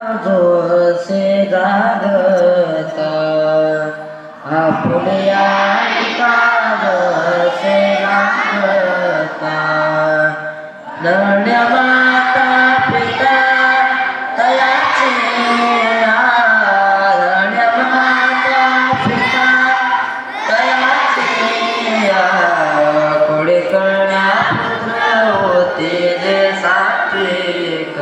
जोसे जागता आपुल्या जसे लागता धन्य माता पिता तयाचे धन्य माता पिता तयाचे कोडे कळण्या पुत्र होते जे सात्विक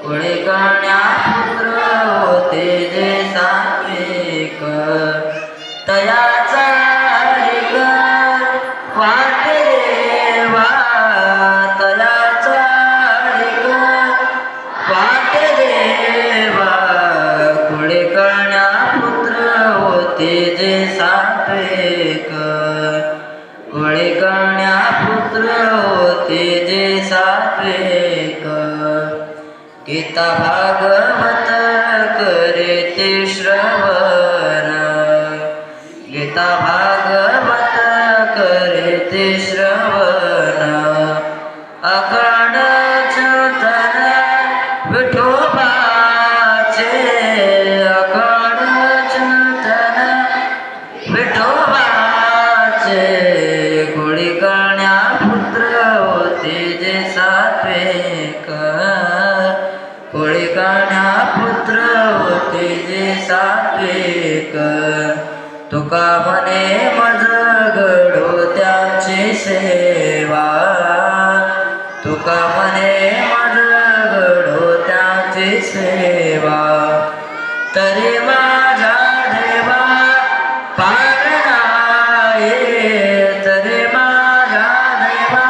कोणी कळण्या पुत्र होते जे सात्विक तयाचा हरिक वाट देवा तयाचा हरिक वाट देवा कोणी कळण्या पुत्र होते जे सात्विक कोणी कळण्या पुत्र होते जे सात्विक गीता भागवत करे ते श्रवण गीता भागवत करे ते श्रवण अखंड चिंतन विठोबाचे अखंड चिंतन विठोबाचे कोणी कळण्या पुत्र होते जे सात्विक कोळी कळण्या पुत्र होते जे सात्विक तुका म्हणे मज घडो त्यांची सेवा तुका म्हणे मज घडो त्यांची सेवा तरी माझा देवा पार नाही तरी माझा देवा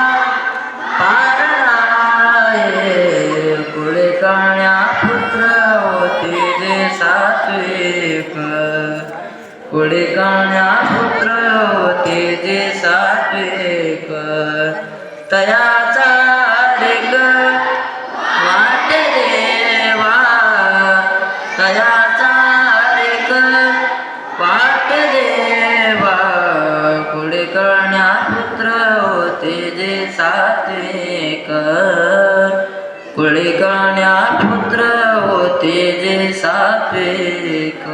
पार नाही कोळी कळण्या पुत्र होते जे सात्विक कोळी कळण्या पुत्र होते जे सात्विक तयाचा हरिक वाट देवा तयाचा हरिक वाट देवा कोळी कळण्या पुत्र होते जे सात्विक कोळी कळण्या पुत्र होते जे सात्विक